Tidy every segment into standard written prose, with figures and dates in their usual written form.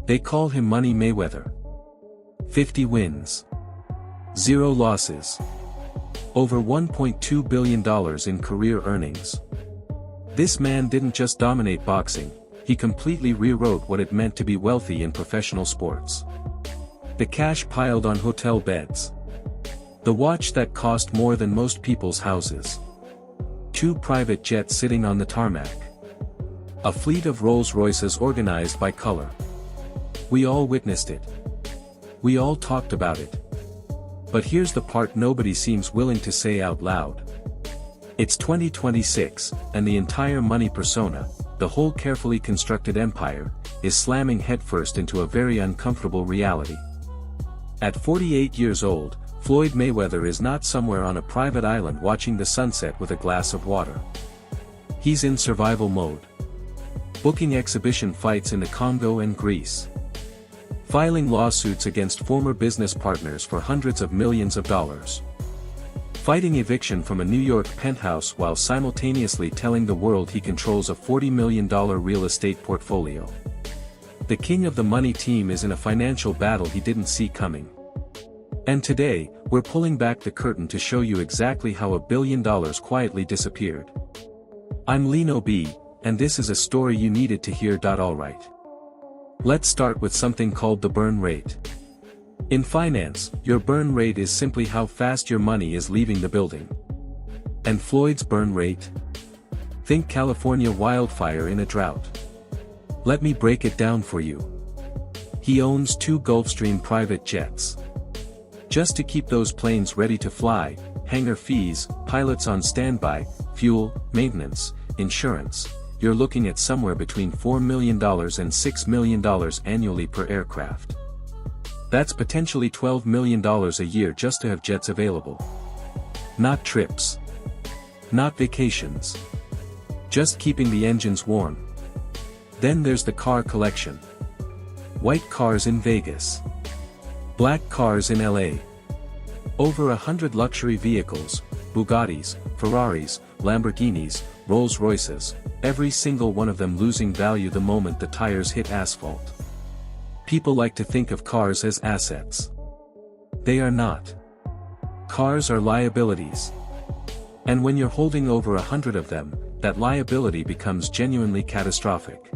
They call him Money Mayweather. 50 wins. 0 losses. Over $1.2 billion in career earnings. This man didn't just dominate boxing, he completely rewrote what it meant to be wealthy in professional sports. The cash piled on hotel beds. The watch that cost more than most people's houses. 2 private jets sitting on the tarmac. A fleet of Rolls-Royces organized by color. We all witnessed it. We all talked about it. But here's the part nobody seems willing to say out loud. It's 2026, and the entire money persona, the whole carefully constructed empire, is slamming headfirst into a very uncomfortable reality. At 48 years old, Floyd Mayweather is not somewhere on a private island watching the sunset with a glass of water. He's in survival mode. Booking exhibition fights in the Congo and Greece. Filing lawsuits against former business partners for hundreds of millions of dollars. Fighting eviction from a New York penthouse while simultaneously telling the world he controls a $40 million real estate portfolio. The king of the money team is in a financial battle he didn't see coming. And today, we're pulling back the curtain to show you exactly how $1 billion quietly disappeared. I'm Lino B, and this is a story you needed to hear. Alright. Let's start with something called the burn rate. In finance, your burn rate is simply how fast your money is leaving the building. And Floyd's burn rate? Think California wildfire in a drought. Let me break it down for you. He owns 2 Gulfstream private jets. Just to keep those planes ready to fly, hangar fees, pilots on standby, fuel, maintenance, insurance, you're looking at somewhere between $4 million and $6 million annually per aircraft. That's potentially $12 million a year just to have jets available. Not trips. Not vacations. Just keeping the engines warm. Then there's the car collection. White cars in Vegas. Black cars in LA. Over 100 luxury vehicles, Bugattis, Ferraris, Lamborghinis, Rolls-Royces, every single one of them losing value the moment the tires hit asphalt. People like to think of cars as assets. They are not. Cars are liabilities. And when you're holding over 100 of them, that liability becomes genuinely catastrophic.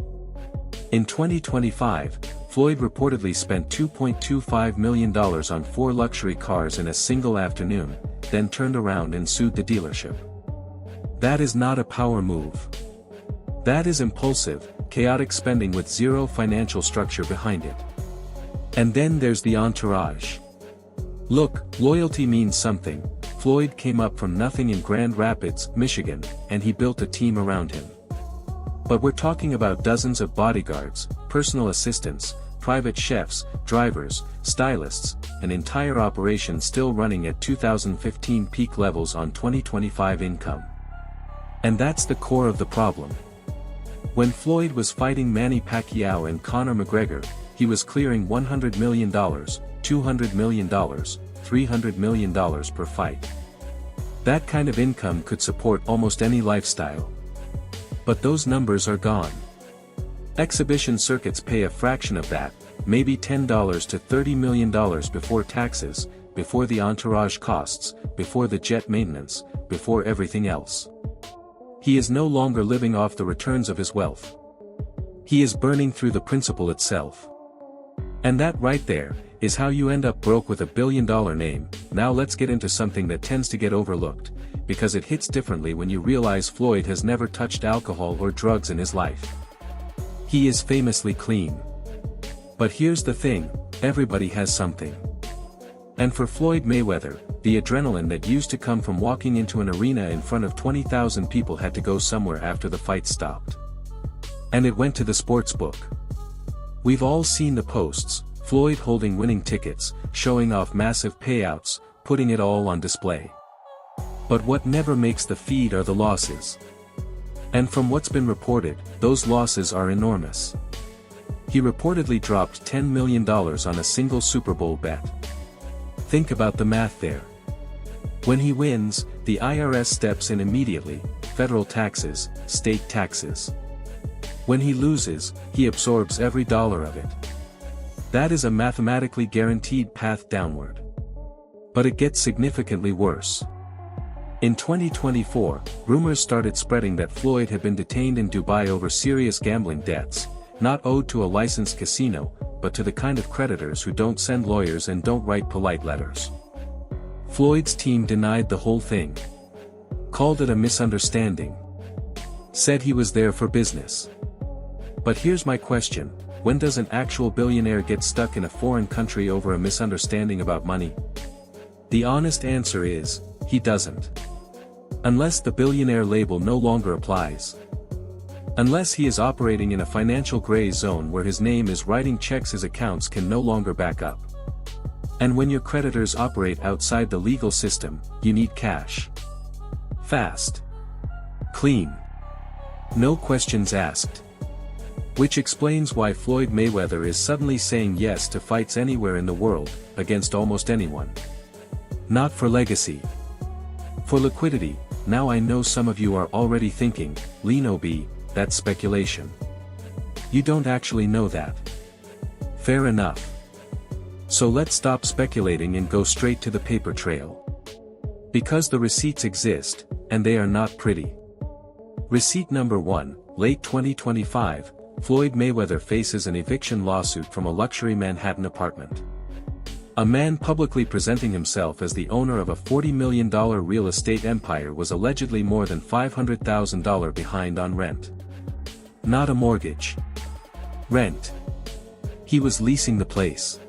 In 2025, Floyd reportedly spent $2.25 million on 4 luxury cars in a single afternoon, then turned around and sued the dealership. That is not a power move. That is impulsive, chaotic spending with zero financial structure behind it. And then there's the entourage. Look, loyalty means something. Floyd came up from nothing in Grand Rapids, Michigan, and he built a team around him. But we're talking about dozens of bodyguards, personal assistants, private chefs, drivers, stylists, an entire operation still running at 2015 peak levels on 2025 income. And that's the core of the problem. When Floyd was fighting Manny Pacquiao and Conor McGregor, he was clearing $100 million, $200 million, $300 million per fight. That kind of income could support almost any lifestyle. But those numbers are gone. Exhibition circuits pay a fraction of that, maybe $10 to $30 million before taxes, before the entourage costs, before the jet maintenance, before everything else. He is no longer living off the returns of his wealth. He is burning through the principal itself. And that right there, is how you end up broke with $1 billion name. Now let's get into something that tends to get overlooked, because it hits differently when you realize Floyd has never touched alcohol or drugs in his life. He is famously clean. But here's the thing, everybody has something. And for Floyd Mayweather, the adrenaline that used to come from walking into an arena in front of 20,000 people had to go somewhere after the fight stopped. And it went to the sportsbook. We've all seen the posts, Floyd holding winning tickets, showing off massive payouts, putting it all on display. But what never makes the feed are the losses. And from what's been reported, those losses are enormous. He reportedly dropped $10 million on a single Super Bowl bet. Think about the math there. When he wins, the IRS steps in immediately, federal taxes, state taxes. When he loses, he absorbs every dollar of it. That is a mathematically guaranteed path downward. But it gets significantly worse. In 2024, rumors started spreading that Floyd had been detained in Dubai over serious gambling debts, not owed to a licensed casino, but to the kind of creditors who don't send lawyers and don't write polite letters. Floyd's team denied the whole thing. Called it a misunderstanding. Said he was there for business. But here's my question, when does an actual billionaire get stuck in a foreign country over a misunderstanding about money? The honest answer is, he doesn't. Unless the billionaire label no longer applies. Unless he is operating in a financial gray zone where his name is writing checks his accounts can no longer back up. And when your creditors operate outside the legal system, you need cash. Fast. Clean. No questions asked. Which explains why Floyd Mayweather is suddenly saying yes to fights anywhere in the world, against almost anyone. Not for legacy. For liquidity. Now I know some of you are already thinking, Lino B, that's speculation. You don't actually know that. Fair enough. So let's stop speculating and go straight to the paper trail. Because the receipts exist, and they are not pretty. Receipt number 1, late 2025, Floyd Mayweather faces an eviction lawsuit from a luxury Manhattan apartment. A man publicly presenting himself as the owner of a $40 million real estate empire was allegedly more than $500,000 behind on rent. Not a mortgage. Rent. He was leasing the place.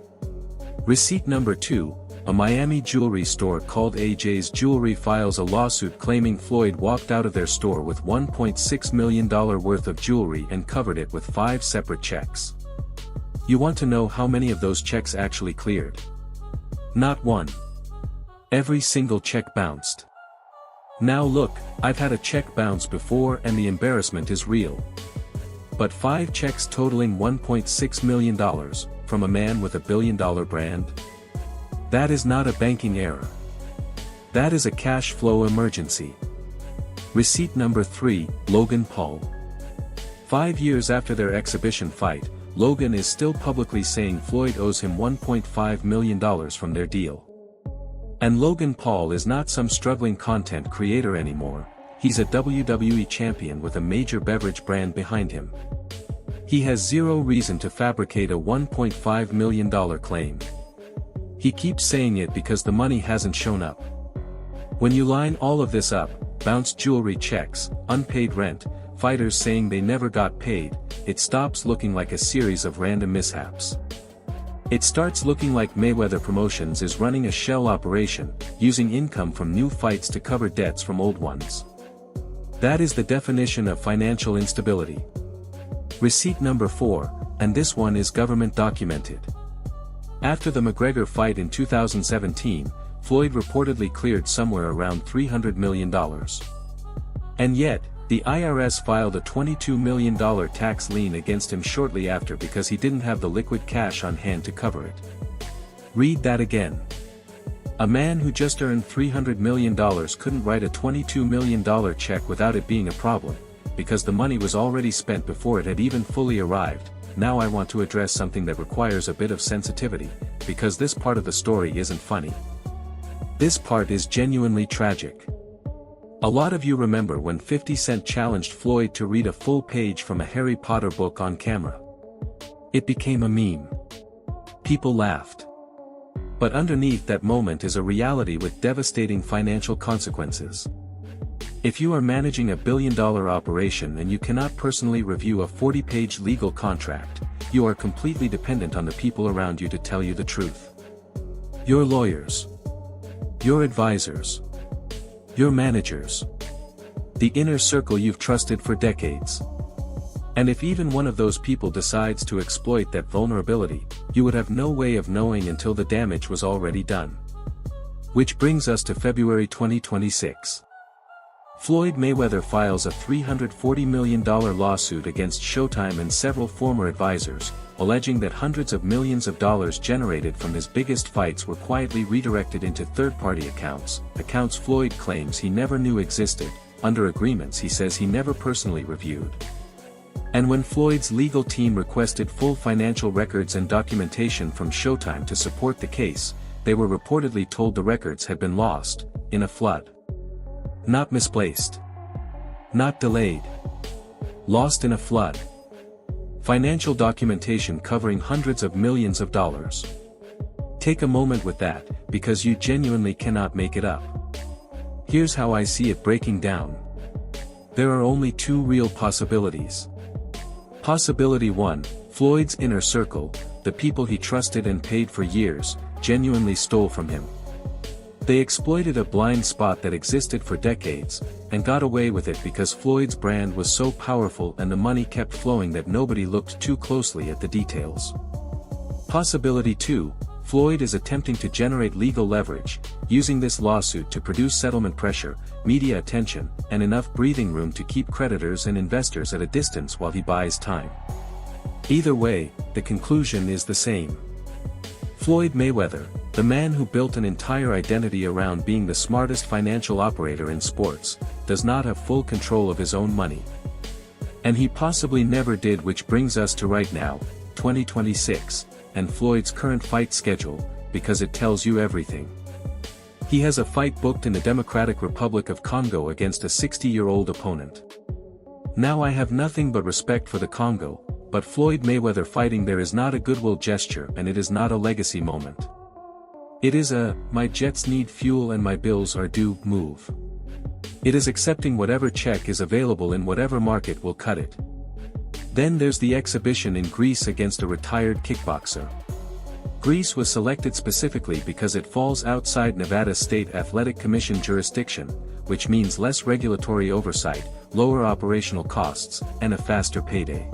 Receipt number 2, a Miami jewelry store called AJ's Jewelry files a lawsuit claiming Floyd walked out of their store with $1.6 million worth of jewelry and covered it with 5 separate checks. You want to know how many of those checks actually cleared? Not one. Every single check bounced. Now look, I've had a check bounce before and the embarrassment is real. But 5 checks totaling $1.6 million, from a man with a billion-dollar brand? That is not a banking error. That is a cash flow emergency. Receipt number 3, Logan Paul. 5 years after their exhibition fight, Logan is still publicly saying Floyd owes him $1.5 million from their deal. And Logan Paul is not some struggling content creator anymore, he's a WWE champion with a major beverage brand behind him. He has zero reason to fabricate a $1.5 million claim. He keeps saying it because the money hasn't shown up. When you line all of this up, bounced jewelry checks, unpaid rent, fighters saying they never got paid, it stops looking like a series of random mishaps. It starts looking like Mayweather Promotions is running a shell operation, using income from new fights to cover debts from old ones. That is the definition of financial instability. Receipt number 4, and this one is government documented. After the McGregor fight in 2017, Floyd reportedly cleared somewhere around $300 million. And yet, the IRS filed a $22 million tax lien against him shortly after because he didn't have the liquid cash on hand to cover it. Read that again. A man who just earned $300 million couldn't write a $22 million check without it being a problem, because the money was already spent before it had even fully arrived. Now I want to address something that requires a bit of sensitivity, because this part of the story isn't funny. This part is genuinely tragic. A lot of you remember when 50 Cent challenged Floyd to read a full page from a Harry Potter book on camera. It became a meme. People laughed. But underneath that moment is a reality with devastating financial consequences. If you are managing a billion-dollar operation and you cannot personally review a 40-page legal contract, you are completely dependent on the people around you to tell you the truth. Your lawyers. Your advisors. Your managers. The inner circle you've trusted for decades. And if even one of those people decides to exploit that vulnerability, you would have no way of knowing until the damage was already done. Which brings us to February 2026. Floyd Mayweather files a $340 million lawsuit against Showtime and several former advisors, alleging that hundreds of millions of dollars generated from his biggest fights were quietly redirected into third-party accounts Floyd claims he never knew existed, under agreements he says he never personally reviewed. And when Floyd's legal team requested full financial records and documentation from Showtime to support the case, they were reportedly told the records had been lost, in a flood. Not misplaced. Not delayed. Lost in a flood. Financial documentation covering hundreds of millions of dollars. Take a moment with that, because you genuinely cannot make it up. Here's how I see it breaking down. There are only two real possibilities. Possibility 1, Floyd's inner circle, the people he trusted and paid for years, genuinely stole from him. They exploited a blind spot that existed for decades, and got away with it because Floyd's brand was so powerful and the money kept flowing that nobody looked too closely at the details. Possibility 2, Floyd is attempting to generate legal leverage, using this lawsuit to produce settlement pressure, media attention, and enough breathing room to keep creditors and investors at a distance while he buys time. Either way, the conclusion is the same. Floyd Mayweather, the man who built an entire identity around being the smartest financial operator in sports, does not have full control of his own money. And he possibly never did, which brings us to right now, 2026, and Floyd's current fight schedule, because it tells you everything. He has a fight booked in the Democratic Republic of Congo against a 60-year-old opponent. Now I have nothing but respect for the Congo, but Floyd Mayweather fighting there is not a goodwill gesture and it is not a legacy moment. It is a, my jets need fuel and my bills are due, move. It is accepting whatever check is available in whatever market will cut it. Then there's the exhibition in Greece against a retired kickboxer. Greece was selected specifically because it falls outside Nevada State Athletic Commission jurisdiction, which means less regulatory oversight, lower operational costs, and a faster payday.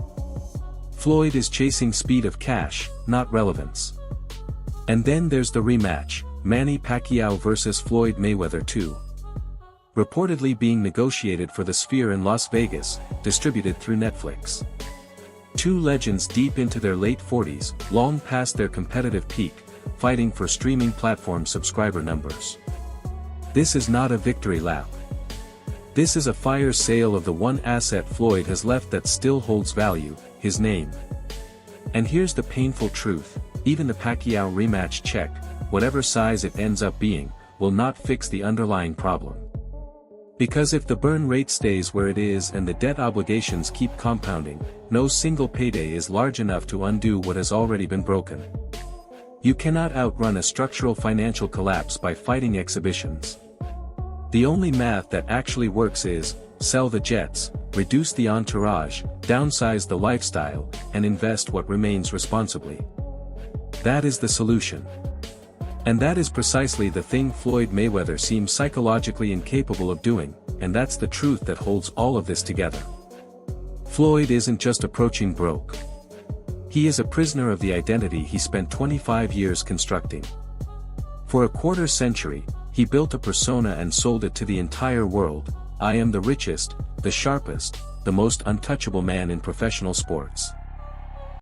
Floyd is chasing speed of cash, not relevance. And then there's the rematch, Manny Pacquiao vs. Floyd Mayweather 2. Reportedly being negotiated for the Sphere in Las Vegas, distributed through Netflix. Two legends deep into their late 40s, long past their competitive peak, fighting for streaming platform subscriber numbers. This is not a victory lap. This is a fire sale of the one asset Floyd has left that still holds value, his name. And here's the painful truth, even the Pacquiao rematch check, whatever size it ends up being, will not fix the underlying problem. Because if the burn rate stays where it is and the debt obligations keep compounding, no single payday is large enough to undo what has already been broken. You cannot outrun a structural financial collapse by fighting exhibitions. The only math that actually works is, sell the jets, reduce the entourage, downsize the lifestyle, and invest what remains responsibly. That is the solution. And that is precisely the thing Floyd Mayweather seems psychologically incapable of doing, and that's the truth that holds all of this together. Floyd isn't just approaching broke. He is a prisoner of the identity he spent 25 years constructing. For a quarter century, he built a persona and sold it to the entire world: I am the richest, the sharpest, the most untouchable man in professional sports.